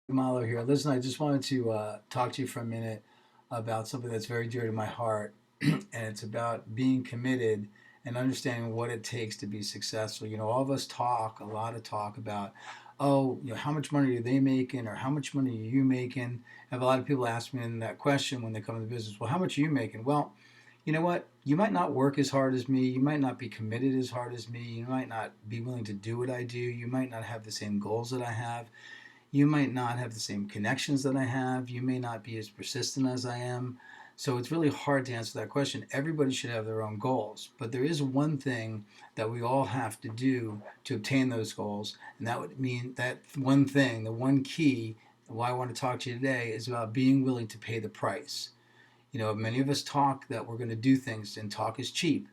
Mollo here. Listen, I just wanted to talk to you for a minute about something that's very dear to my heart, and it's about being committed and understanding what it takes to be successful. All of us talk a lot of talk about, oh, how much money are they making, or how much money are you making? I have a lot of people ask me that question when they come into business. Well, how much are you making? Well, you know what? You might not work as hard as me. You might not be committed as hard as me. You might not be willing to do what I do. You might not have the same goals that I have. You might not have the same connections that I have. You may not be as persistent as I am. So it's really hard to answer that question. Everybody should have their own goals, but there is one thing that we all have to do to obtain those goals, and that would mean that one thing, the one key, why I want to talk to you today is about being willing to pay the price. Many of us talk that we're going to do things, and talk is cheap,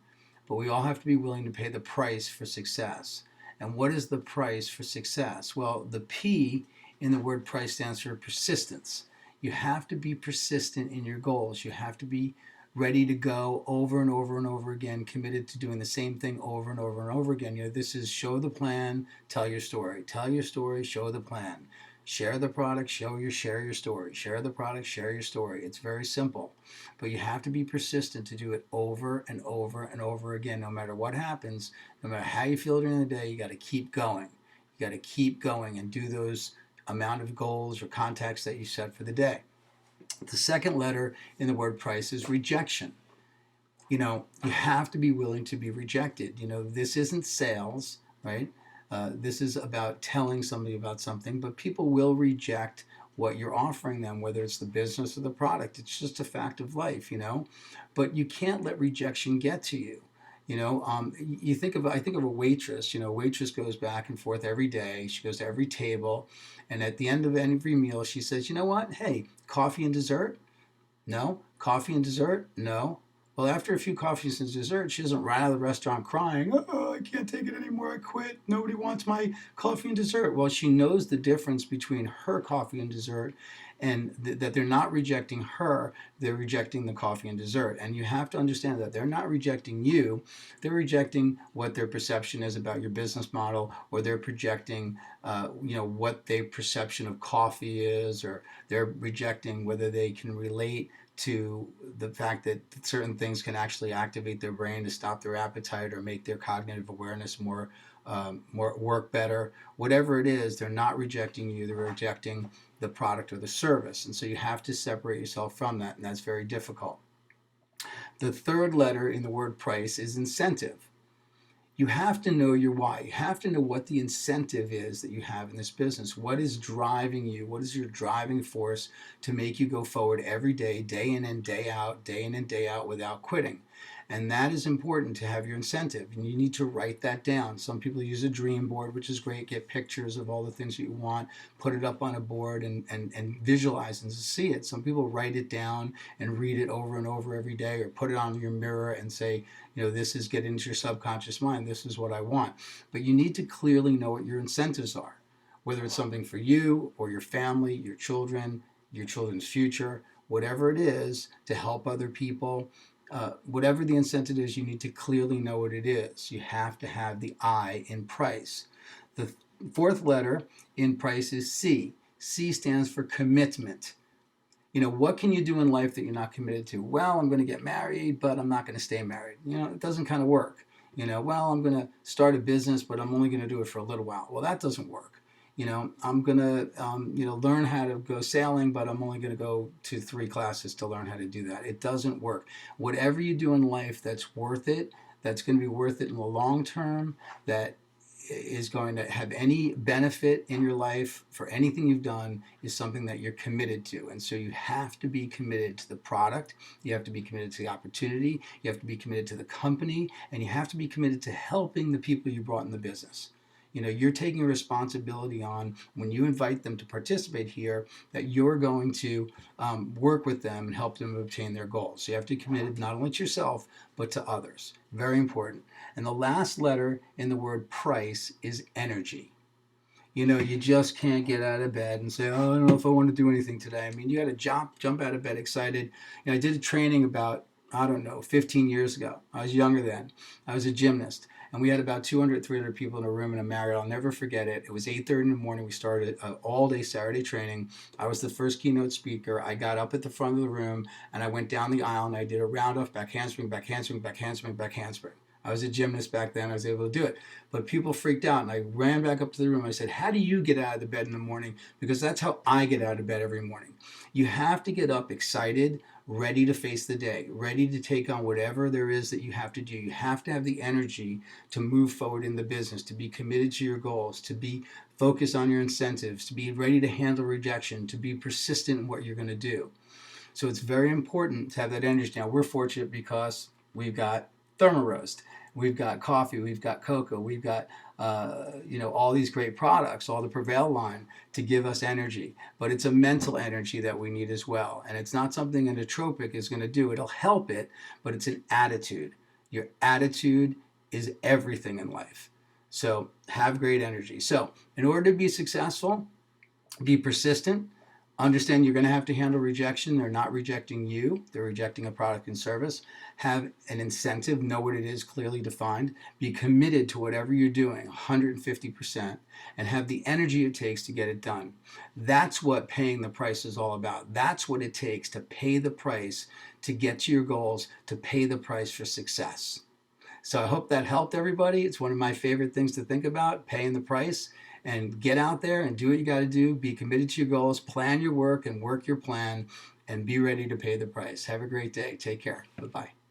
but we all have to be willing to pay the price for success. And what is the price for success? Well, the P in the word price stands for persistence. You have to be persistent in your goals. You have to be ready to go over and over and over again, committed to doing the same thing over and over and over again. This is show the plan, tell your story. Tell your story, show the plan. Share the product, share your story. Share the product, share your story. It's very simple. But you have to be persistent to do it over and over and over again. No matter what happens, no matter how you feel during the day, you got to keep going. You got to keep going and do those amount of goals or contacts that you set for the day. The second letter in the word price is rejection. You have to be willing to be rejected. This isn't sales, right? This is about telling somebody about something, but people will reject what you're offering them, whether it's the business or the product. It's just a fact of life. But you can't let rejection get to you. I think of a waitress. A waitress goes back and forth every day. She goes to every table, and at the end of every meal, she says, "You know what? Hey, coffee and dessert? No. Coffee and dessert? No." Well, after a few coffees and dessert, she doesn't run out of the restaurant crying, "Oh, I can't take it anymore. I quit. Nobody wants my coffee and dessert." Well, she knows the difference between her coffee and dessert, and that they're not rejecting her, they're rejecting the coffee and dessert. And you have to understand that they're not rejecting you, they're rejecting what their perception is about your business model, or they're projecting, what their perception of coffee is, or they're rejecting whether they can relate to the fact that certain things can actually activate their brain to stop their appetite or make their cognitive awareness more work better. Whatever it is, they're not rejecting you, they're rejecting the product or the service. And so you have to separate yourself from that, and that's very difficult. The third letter in the word price is incentive. You have to know your why. You have to know what the incentive is that you have in this business. What is driving you? What is your driving force to make you go forward every day, day in and day out, without quitting? And that is important to have your incentive. And you need to write that down. Some people use a dream board, which is great. Get pictures of all the things that you want, put it up on a board and visualize and see it. Some people write it down and read it over and over every day, or put it on your mirror and say, this is getting into your subconscious mind. This is what I want. But you need to clearly know what your incentives are, whether it's something for you or your family, your children's future, whatever it is, to help other people. Whatever the incentive is, you need to clearly know what it is. You have to have the I in price. The fourth letter in price is C. C stands for commitment. What can you do in life that you're not committed to? Well, I'm going to get married, but I'm not going to stay married. It doesn't kind of work. Well, I'm going to start a business, but I'm only going to do it for a little while. Well, that doesn't work. I'm going to, learn how to go sailing, but I'm only going to go to 3 classes to learn how to do that. It doesn't work. Whatever you do in life that's worth it, that's going to be worth it in the long term, that is going to have any benefit in your life for anything you've done, is something that you're committed to. And so you have to be committed to the product, you have to be committed to the opportunity, you have to be committed to the company, and you have to be committed to helping the people you brought in the business. You're taking a responsibility on, when you invite them to participate here, that you're going to work with them and help them obtain their goals. So you have to be committed not only to yourself, but to others. Very important. And the last letter in the word price is energy. You just can't get out of bed and say, "Oh, I don't know if I want to do anything today." I mean, you got to jump out of bed excited. I did a training about, I don't know, 15 years ago. I was younger then. I was a gymnast. And we had about 200, 300 people in a room in a Marriott. I'll never forget it. It was 8:30 in the morning. We started all day Saturday training. I was the first keynote speaker. I got up at the front of the room and I went down the aisle and I did a round off back handspring, back handspring, back handspring, back handspring. I was a gymnast back then. I was able to do it. But people freaked out, and I ran back up to the room. I said, how do you get out of the bed in the morning? Because that's how I get out of bed every morning. You have to get up excited, ready to face the day, ready to take on whatever there is that you have to do. You have to have the energy to move forward in the business, to be committed to your goals, to be focused on your incentives, to be ready to handle rejection, to be persistent in what you're going to do. So it's very important to have that energy. Now, we're fortunate because we've got Thermaroast, we've got coffee, we've got cocoa, we've got all these great products, all the Prevail line to give us energy. But it's a mental energy that we need as well, and it's not something a nootropic is going to do. It'll help it, but it's an attitude. Your attitude is everything in life. So have great energy. So in order to be successful, be persistent. Understand you're going to have to handle rejection. They're not rejecting you. They're rejecting a product and service. Have an incentive. Know what it is, clearly defined. Be committed to whatever you're doing, 150%, and have the energy it takes to get it done. That's what paying the price is all about. That's what it takes to pay the price to get to your goals, to pay the price for success. So I hope that helped everybody. It's one of my favorite things to think about, paying the price. And get out there and do what you got to do. Be committed to your goals, plan your work and work your plan, and be ready to pay the price. Have a great day. Take care. Bye-bye.